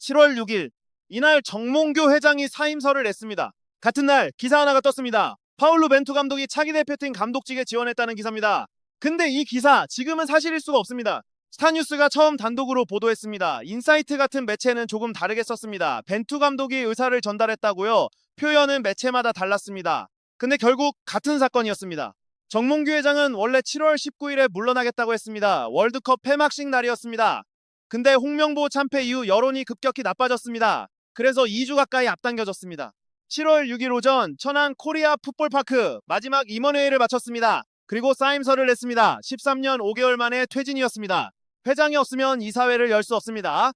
7월 6일 이날 정몽규 회장이 사임서를 냈습니다. 같은 날 기사 하나가 떴습니다. 파울루 벤투 감독이 차기 대표팀 감독직에 지원했다는 기사입니다. 근데 이 기사 지금은 사실일 수가 없습니다. 스타뉴스가 처음 단독으로 보도했습니다. 인사이트 같은 매체는 조금 다르게 썼습니다. 벤투 감독이 의사를 전달했다고요. 표현은 매체마다 달랐습니다. 근데 결국 같은 사건이었습니다. 정몽규 회장은 원래 7월 19일에 물러나겠다고 했습니다. 월드컵 폐막식 날이었습니다. 근데 홍명보 참패 이후 여론이 급격히 나빠졌습니다. 그래서 2주 가까이 앞당겨졌습니다. 7월 6일 오전 천안 코리아 풋볼파크 마지막 임원회의를 마쳤습니다. 그리고 사임서를 냈습니다. 13년 5개월 만에 퇴진이었습니다. 회장이 없으면 이사회를 열 수 없습니다.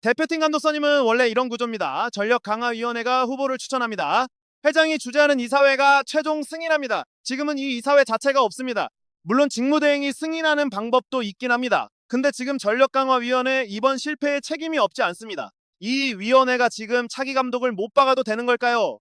대표팀 감독 선임은 원래 이런 구조입니다. 전력강화위원회가 후보를 추천합니다. 회장이 주재하는 이사회가 최종 승인합니다. 지금은 이 이사회 자체가 없습니다. 물론 직무대행이 승인하는 방법도 있긴 합니다. 근데 지금 전력강화위원회 이번 실패에 책임이 없지 않습니다. 이 위원회가 지금 차기 감독을 못 박아도 되는 걸까요?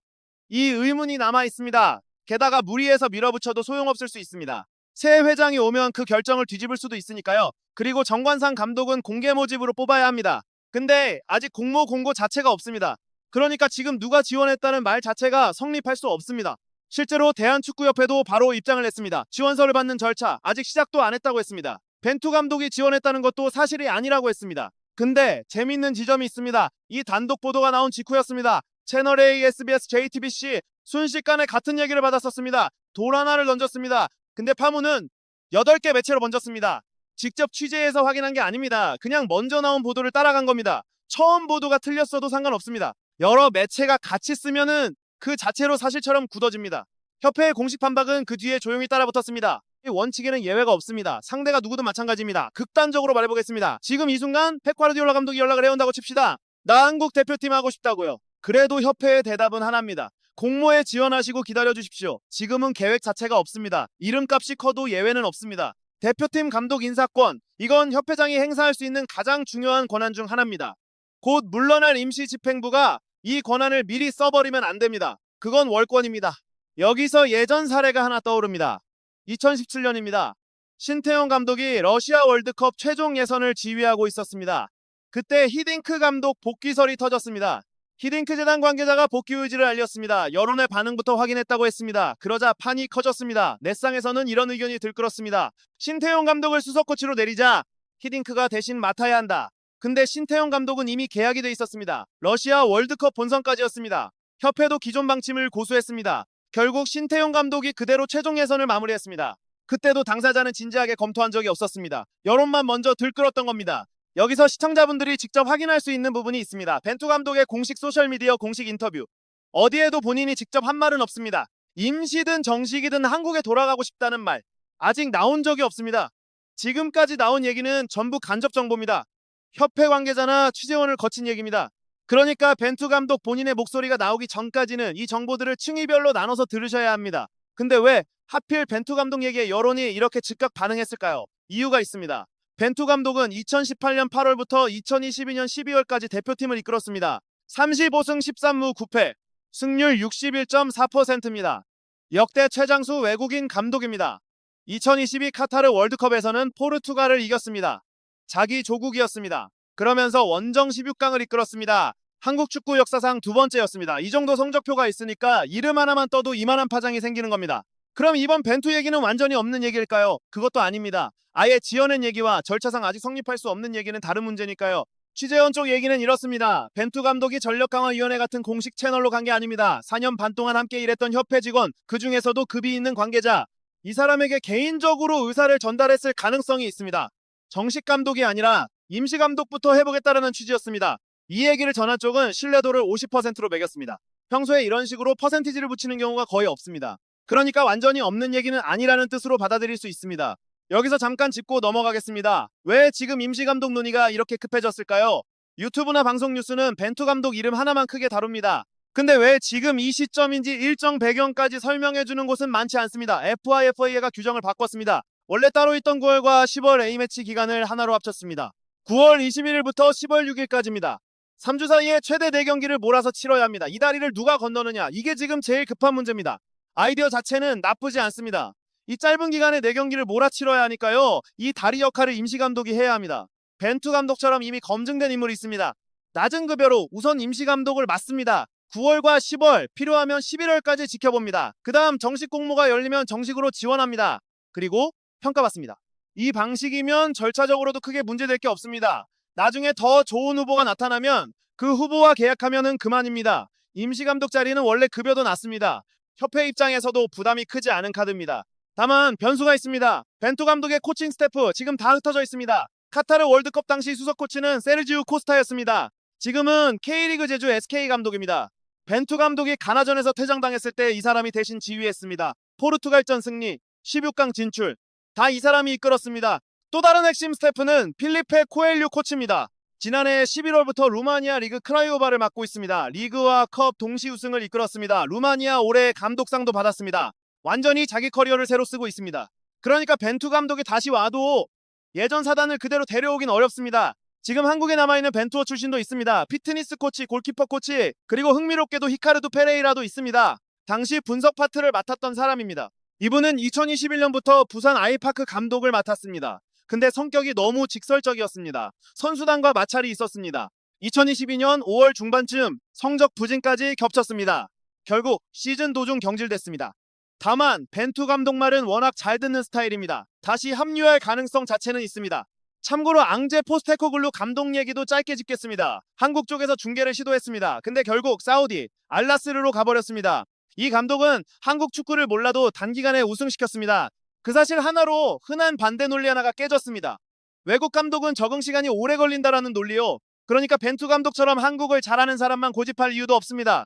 이 의문이 남아 있습니다. 게다가 무리해서 밀어붙여도 소용없을 수 있습니다. 새 회장이 오면 그 결정을 뒤집을 수도 있으니까요. 그리고 정관상 감독은 공개 모집으로 뽑아야 합니다. 근데 아직 공모 공고 자체가 없습니다. 그러니까 지금 누가 지원했다는 말 자체가 성립할 수 없습니다. 실제로 대한축구협회도 바로 입장을 냈습니다. 지원서를 받는 절차 아직 시작도 안 했다고 했습니다. 벤투 감독이 지원했다는 것도 사실이 아니라고 했습니다. 근데 재밌는 지점이 있습니다. 이 단독 보도가 나온 직후였습니다. 채널A, SBS, JTBC 순식간에 같은 얘기를 받았었습니다. 돌 하나를 던졌습니다. 근데 파문은 8개 매체로 번졌습니다. 직접 취재해서 확인한 게 아닙니다. 그냥 먼저 나온 보도를 따라간 겁니다. 처음 보도가 틀렸어도 상관없습니다. 여러 매체가 같이 쓰면은 그 자체로 사실처럼 굳어집니다. 협회의 공식 반박은 그 뒤에 조용히 따라붙었습니다. 이 원칙에는 예외가 없습니다. 상대가 누구든 마찬가지입니다. 극단적으로 말해보겠습니다. 지금 이 순간 펩 과르디올라 감독이 연락을 해온다고 칩시다. 나 한국 대표팀 하고 싶다고요. 그래도 협회의 대답은 하나입니다. 공모에 지원하시고 기다려주십시오. 지금은 계획 자체가 없습니다. 이름값이 커도 예외는 없습니다. 대표팀 감독 인사권, 이건 협회장이 행사할 수 있는 가장 중요한 권한 중 하나입니다. 곧 물러날 임시집행부가 이 권한을 미리 써버리면 안 됩니다. 그건 월권입니다. 여기서 예전 사례가 하나 떠오릅니다. 2017년입니다. 신태용 감독이 러시아 월드컵 최종 예선을 지휘하고 있었습니다. 그때 히딩크 감독 복귀설이 터졌습니다. 히딩크 재단 관계자가 복귀 의지를 알렸습니다. 여론의 반응부터 확인했다고 했습니다. 그러자 판이 커졌습니다. 넷상에서는 이런 의견이 들끓었습니다. 신태용 감독을 수석 코치로 내리자 히딩크가 대신 맡아야 한다. 근데 신태용 감독은 이미 계약이 돼 있었습니다. 러시아 월드컵 본선까지였습니다. 협회도 기존 방침을 고수했습니다. 결국 신태용 감독이 그대로 최종 예선을 마무리했습니다. 그때도 당사자는 진지하게 검토한 적이 없었습니다. 여론만 먼저 들끓었던 겁니다. 여기서 시청자분들이 직접 확인할 수 있는 부분이 있습니다. 벤투 감독의 공식 소셜미디어 공식 인터뷰. 어디에도 본인이 직접 한 말은 없습니다. 임시든 정식이든 한국에 돌아가고 싶다는 말. 아직 나온 적이 없습니다. 지금까지 나온 얘기는 전부 간접 정보입니다. 협회 관계자나 취재원을 거친 얘기입니다. 그러니까 벤투 감독 본인의 목소리가 나오기 전까지는 이 정보들을 층위별로 나눠서 들으셔야 합니다. 근데 왜 하필 벤투 감독 얘기에 여론이 이렇게 즉각 반응했을까요? 이유가 있습니다. 벤투 감독은 2018년 8월부터 2022년 12월까지 대표팀을 이끌었습니다. 35승 13무 9패, 승률 61.4%입니다. 역대 최장수 외국인 감독입니다. 2022 카타르 월드컵에서는 포르투갈을 이겼습니다. 자기 조국이었습니다. 그러면서 원정 16강을 이끌었습니다. 한국 축구 역사상 두 번째였습니다. 이 정도 성적표가 있으니까 이름 하나만 떠도 이만한 파장이 생기는 겁니다. 그럼 이번 벤투 얘기는 완전히 없는 얘기일까요? 그것도 아닙니다. 아예 지어낸 얘기와 절차상 아직 성립할 수 없는 얘기는 다른 문제니까요. 취재원 쪽 얘기는 이렇습니다. 벤투 감독이 전력강화위원회 같은 공식 채널로 간 게 아닙니다. 4년 반 동안 함께 일했던 협회 직원, 그 중에서도 급이 있는 관계자, 이 사람에게 개인적으로 의사를 전달했을 가능성이 있습니다. 정식 감독이 아니라 임시 감독부터 해보겠다라는 취지였습니다. 이 얘기를 전한 쪽은 신뢰도를 50%로 매겼습니다. 평소에 이런 식으로 퍼센티지를 붙이는 경우가 거의 없습니다. 그러니까 완전히 없는 얘기는 아니라는 뜻으로 받아들일 수 있습니다. 여기서 잠깐 짚고 넘어가겠습니다. 왜 지금 임시감독 논의가 이렇게 급해졌을까요? 유튜브나 방송 뉴스는 벤투 감독 이름 하나만 크게 다룹니다. 근데 왜 지금 이 시점인지 일정 배경까지 설명해주는 곳은 많지 않습니다. FIFA가 규정을 바꿨습니다. 원래 따로 있던 9월과 10월 A매치 기간을 하나로 합쳤습니다. 9월 21일부터 10월 6일까지입니다. 3주 사이에 최대 4경기를 몰아서 치러야 합니다. 이 다리를 누가 건너느냐, 이게 지금 제일 급한 문제입니다. 아이디어 자체는 나쁘지 않습니다. 이 짧은 기간에 4경기를 몰아치러야 하니까요. 이 다리 역할을 임시감독이 해야 합니다. 벤투 감독처럼 이미 검증된 인물이 있습니다. 낮은 급여로 우선 임시감독을 맡습니다. 9월과 10월, 필요하면 11월까지 지켜봅니다. 그 다음 정식 공모가 열리면 정식으로 지원합니다. 그리고 평가받습니다. 이 방식이면 절차적으로도 크게 문제될 게 없습니다. 나중에 더 좋은 후보가 나타나면 그 후보와 계약하면은 그만입니다. 임시감독 자리는 원래 급여도 낮습니다. 협회 입장에서도 부담이 크지 않은 카드입니다. 다만 변수가 있습니다. 벤투 감독의 코칭 스태프 지금 다 흩어져 있습니다. 카타르 월드컵 당시 수석 코치는 세르지우 코스타였습니다. 지금은 K리그 제주 SK 감독입니다. 벤투 감독이 가나전에서 퇴장당했을 때 이 사람이 대신 지휘했습니다. 포르투갈전 승리, 16강 진출, 다 이 사람이 이끌었습니다. 또 다른 핵심 스태프는 필리페 코엘류 코치입니다. 지난해 11월부터 루마니아 리그 크라이오바를 맡고 있습니다. 리그와 컵 동시 우승을 이끌었습니다. 루마니아 올해 감독상도 받았습니다. 완전히 자기 커리어를 새로 쓰고 있습니다. 그러니까 벤투 감독이 다시 와도 예전 사단을 그대로 데려오긴 어렵습니다. 지금 한국에 남아있는 벤투어 출신도 있습니다. 피트니스 코치, 골키퍼 코치, 그리고 흥미롭게도 히카르도 페레이라도 있습니다. 당시 분석 파트를 맡았던 사람입니다. 이분은 2021년부터 부산 아이파크 감독을 맡았습니다. 근데 성격이 너무 직설적이었습니다. 선수단과 마찰이 있었습니다. 2022년 5월 중반쯤 성적 부진까지 겹쳤습니다. 결국 시즌 도중 경질됐습니다. 다만 벤투 감독 말은 워낙 잘 듣는 스타일입니다. 다시 합류할 가능성 자체는 있습니다. 참고로 앙제 포스테코글루 감독 얘기도 짧게 짚겠습니다. 한국 쪽에서 중계를 시도했습니다. 근데 결국 사우디 알라스르로 가버렸습니다. 이 감독은 한국 축구를 몰라도 단기간에 우승시켰습니다. 그 사실 하나로 흔한 반대 논리 하나가 깨졌습니다. 외국 감독은 적응 시간이 오래 걸린다라는 논리요. 그러니까 벤투 감독처럼 한국을 잘하는 사람만 고집할 이유도 없습니다.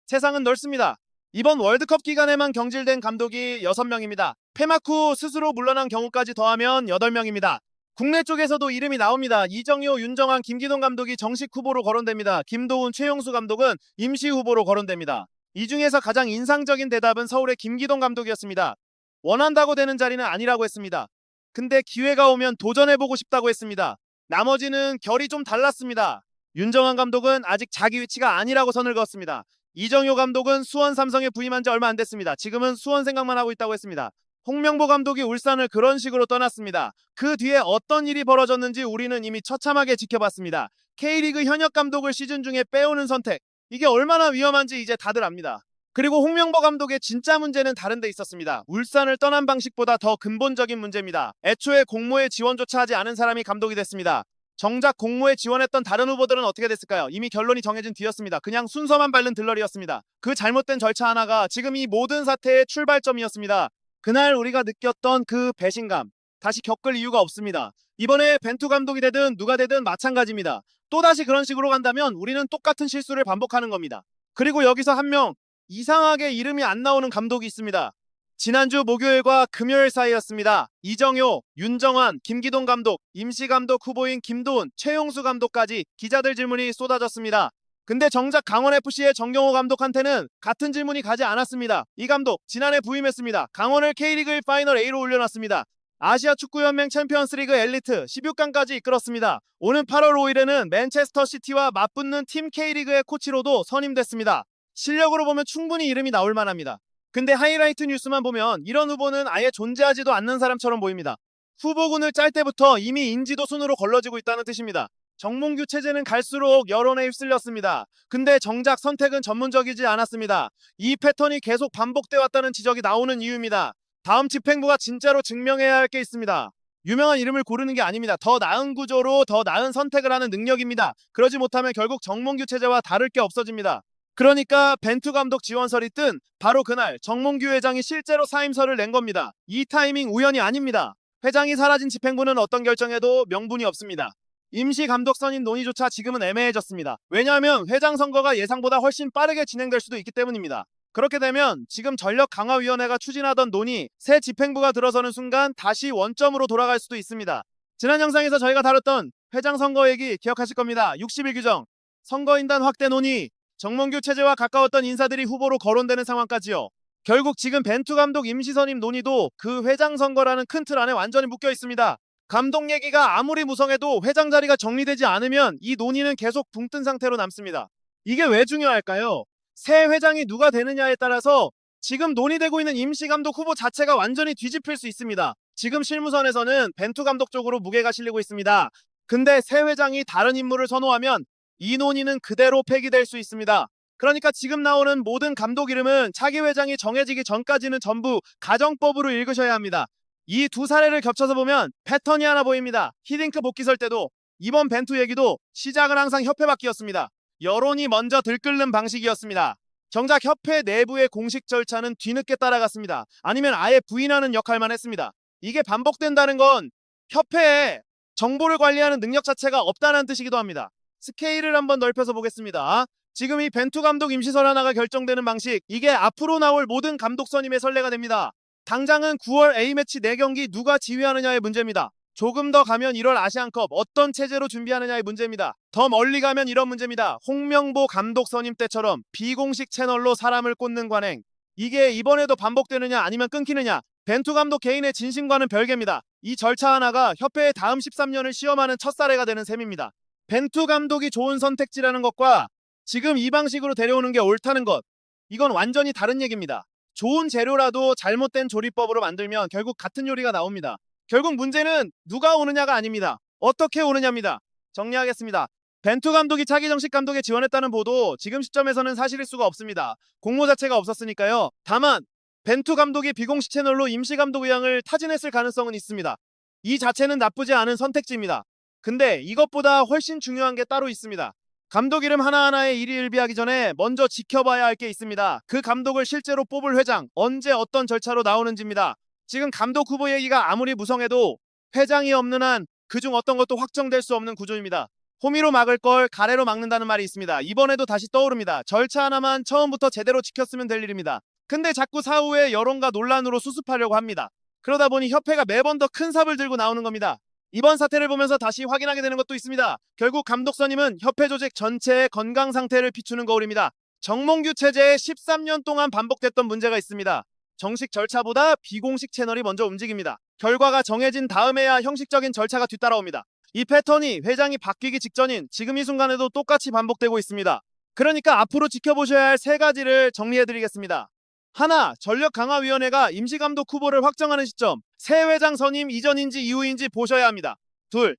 세상은 넓습니다. 이번 월드컵 기간에만 경질된 감독이 6명입니다. 폐막 후 스스로 물러난 경우까지 더하면 8명입니다. 국내 쪽에서도 이름이 나옵니다. 이정효, 윤정환, 김기동 감독이 정식 후보로 거론됩니다. 김도훈, 최용수 감독은 임시 후보로 거론됩니다. 이 중에서 가장 인상적인 대답은 서울의 김기동 감독이었습니다. 원한다고 되는 자리는 아니라고 했습니다. 근데 기회가 오면 도전해보고 싶다고 했습니다. 나머지는 결이 좀 달랐습니다. 윤정환 감독은 아직 자기 위치가 아니라고 선을 그었습니다. 이정효 감독은 수원 삼성에 부임한 지 얼마 안 됐습니다. 지금은 수원 생각만 하고 있다고 했습니다. 홍명보 감독이 울산을 그런 식으로 떠났습니다. 그 뒤에 어떤 일이 벌어졌는지 우리는 이미 처참하게 지켜봤습니다. K리그 현역 감독을 시즌 중에 빼오는 선택, 이게 얼마나 위험한지 이제 다들 압니다. 그리고 홍명보 감독의 진짜 문제는 다른 데 있었습니다. 울산을 떠난 방식보다 더 근본적인 문제입니다. 애초에 공모에 지원조차 하지 않은 사람이 감독이 됐습니다. 정작 공모에 지원했던 다른 후보들은 어떻게 됐을까요? 이미 결론이 정해진 뒤였습니다. 그냥 순서만 밟는 들러리였습니다. 그 잘못된 절차 하나가 지금 이 모든 사태의 출발점이었습니다. 그날 우리가 느꼈던 그 배신감, 다시 겪을 이유가 없습니다. 이번에 벤투 감독이 되든 누가 되든 마찬가지입니다. 또다시 그런 식으로 간다면 우리는 똑같은 실수를 반복하는 겁니다. 그리고 여기서 한 명 이상하게 이름이 안 나오는 감독이 있습니다. 지난주 목요일과 금요일 사이였습니다. 이정효, 윤정환, 김기동 감독, 임시감독 후보인 김도훈, 최용수 감독까지 기자들 질문이 쏟아졌습니다. 근데 정작 강원FC의 정경호 감독한테는 같은 질문이 가지 않았습니다. 이 감독 지난해 부임했습니다. 강원을 K리그 1 파이널 A로 올려놨습니다. 아시아 축구연맹 챔피언스리그 엘리트 16강까지 이끌었습니다. 오는 8월 5일에는 맨체스터 시티와 맞붙는 팀 K리그의 코치로도 선임됐습니다. 실력으로 보면 충분히 이름이 나올 만합니다. 근데 하이라이트 뉴스만 보면 이런 후보는 아예 존재하지도 않는 사람처럼 보입니다. 후보군을 짤 때부터 이미 인지도 순으로 걸러지고 있다는 뜻입니다. 정몽규 체제는 갈수록 여론에 휩쓸렸습니다. 근데 정작 선택은 전문적이지 않았습니다. 이 패턴이 계속 반복돼 왔다는 지적이 나오는 이유입니다. 다음 집행부가 진짜로 증명해야 할 게 있습니다. 유명한 이름을 고르는 게 아닙니다. 더 나은 구조로 더 나은 선택을 하는 능력입니다. 그러지 못하면 결국 정몽규 체제와 다를 게 없어집니다. 그러니까 벤투 감독 지원설이 뜬 바로 그날 정몽규 회장이 실제로 사임서를 낸 겁니다. 이 타이밍 우연이 아닙니다. 회장이 사라진 집행부는 어떤 결정에도 명분이 없습니다. 임시 감독 선임 논의조차 지금은 애매해졌습니다. 왜냐하면 회장 선거가 예상보다 훨씬 빠르게 진행될 수도 있기 때문입니다. 그렇게 되면 지금 전력강화위원회가 추진하던 논의, 새 집행부가 들어서는 순간 다시 원점으로 돌아갈 수도 있습니다. 지난 영상에서 저희가 다뤘던 회장 선거 얘기 기억하실 겁니다. 60일 규정, 선거인단 확대 논의, 정몽규 체제와 가까웠던 인사들이 후보로 거론되는 상황까지요. 결국 지금 벤투 감독 임시선임 논의도 그 회장 선거라는 큰 틀 안에 완전히 묶여 있습니다. 감독 얘기가 아무리 무성해도 회장 자리가 정리되지 않으면 이 논의는 계속 붕 뜬 상태로 남습니다. 이게 왜 중요할까요? 새 회장이 누가 되느냐에 따라서 지금 논의되고 있는 임시감독 후보 자체가 완전히 뒤집힐 수 있습니다. 지금 실무선에서는 벤투 감독 쪽으로 무게가 실리고 있습니다. 근데 새 회장이 다른 인물을 선호하면 이 논의는 그대로 폐기될 수 있습니다. 그러니까 지금 나오는 모든 감독 이름은 차기 회장이 정해지기 전까지는 전부 가정법으로 읽으셔야 합니다. 이 두 사례를 겹쳐서 보면 패턴이 하나 보입니다. 히딩크 복귀설 때도 이번 벤투 얘기도 시작은 항상 협회 바뀌었습니다. 여론이 먼저 들끓는 방식이었습니다. 정작 협회 내부의 공식 절차는 뒤늦게 따라갔습니다. 아니면 아예 부인하는 역할만 했습니다. 이게 반복된다는 건 협회에 정보를 관리하는 능력 자체가 없다는 뜻이기도 합니다. 스케일을 한번 넓혀서 보겠습니다. 지금 이 벤투 감독 임시설 하나가 결정되는 방식, 이게 앞으로 나올 모든 감독 선임의 선례가 됩니다. 당장은 9월 A매치 4경기 누가 지휘하느냐의 문제입니다. 조금 더 가면 1월 아시안컵 어떤 체제로 준비하느냐의 문제입니다. 더 멀리 가면 이런 문제입니다. 홍명보 감독 선임 때처럼 비공식 채널로 사람을 꽂는 관행, 이게 이번에도 반복되느냐 아니면 끊기느냐, 벤투 감독 개인의 진심과는 별개입니다. 이 절차 하나가 협회의 다음 13년을 시험하는 첫 사례가 되는 셈입니다. 벤투 감독이 좋은 선택지라는 것과 지금 이 방식으로 데려오는 게 옳다는 것, 이건 완전히 다른 얘기입니다. 좋은 재료라도 잘못된 조리법으로 만들면 결국 같은 요리가 나옵니다. 결국 문제는 누가 오느냐가 아닙니다. 어떻게 오느냐입니다. 정리하겠습니다. 벤투 감독이 차기 정식 감독에 지원했다는 보도 지금 시점에서는 사실일 수가 없습니다. 공모 자체가 없었으니까요. 다만 벤투 감독이 비공식 채널로 임시 감독 의향을 타진했을 가능성은 있습니다. 이 자체는 나쁘지 않은 선택지입니다. 근데 이것보다 훨씬 중요한 게 따로 있습니다. 감독 이름 하나하나에 일희일비하기 전에 먼저 지켜봐야 할 게 있습니다. 그 감독을 실제로 뽑을 회장, 언제 어떤 절차로 나오는지입니다. 지금 감독 후보 얘기가 아무리 무성해도 회장이 없는 한 그중 어떤 것도 확정될 수 없는 구조입니다. 호미로 막을 걸 가래로 막는다는 말이 있습니다. 이번에도 다시 떠오릅니다. 절차 하나만 처음부터 제대로 지켰으면 될 일입니다. 근데 자꾸 사후에 여론과 논란으로 수습하려고 합니다. 그러다 보니 협회가 매번 더 큰 삽을 들고 나오는 겁니다. 이번 사태를 보면서 다시 확인하게 되는 것도 있습니다. 결국 감독 선임은 협회 조직 전체의 건강 상태를 비추는 거울입니다. 정몽규 체제에 13년 동안 반복됐던 문제가 있습니다. 정식 절차보다 비공식 채널이 먼저 움직입니다. 결과가 정해진 다음에야 형식적인 절차가 뒤따라옵니다. 이 패턴이 회장이 바뀌기 직전인 지금 이 순간에도 똑같이 반복되고 있습니다. 그러니까 앞으로 지켜보셔야 할 세 가지를 정리해드리겠습니다. 하나, 전력강화위원회가 임시감독 후보를 확정하는 시점, 새 회장 선임 이전인지 이후인지 보셔야 합니다. 둘,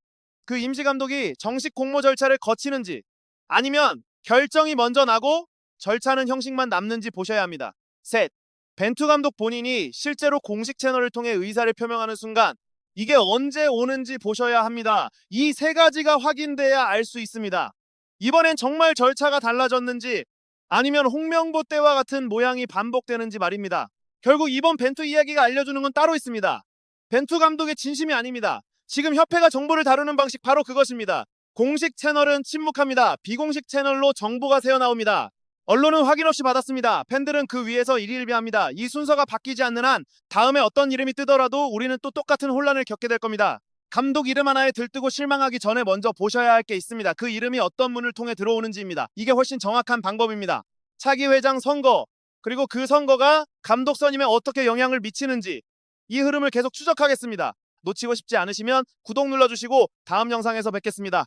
그 임시감독이 정식 공모 절차를 거치는지 아니면 결정이 먼저 나고 절차는 형식만 남는지 보셔야 합니다. 셋, 벤투 감독 본인이 실제로 공식 채널을 통해 의사를 표명하는 순간 이게 언제 오는지 보셔야 합니다. 이 세 가지가 확인돼야 알 수 있습니다. 이번엔 정말 절차가 달라졌는지 아니면 홍명보 때와 같은 모양이 반복되는지 말입니다. 결국 이번 벤투 이야기가 알려주는 건 따로 있습니다. 벤투 감독의 진심이 아닙니다. 지금 협회가 정보를 다루는 방식 바로 그것입니다. 공식 채널은 침묵합니다. 비공식 채널로 정보가 새어나옵니다. 언론은 확인 없이 받았습니다. 팬들은 그 위에서 일희일비합니다. 이 순서가 바뀌지 않는 한 다음에 어떤 이름이 뜨더라도 우리는 또 똑같은 혼란을 겪게 될 겁니다. 감독 이름 하나에 들뜨고 실망하기 전에 먼저 보셔야 할 게 있습니다. 그 이름이 어떤 문을 통해 들어오는지입니다. 이게 훨씬 정확한 방법입니다. 차기 회장 선거, 그리고 그 선거가 감독 선임에 어떻게 영향을 미치는지 이 흐름을 계속 추적하겠습니다. 놓치고 싶지 않으시면 구독 눌러주시고 다음 영상에서 뵙겠습니다.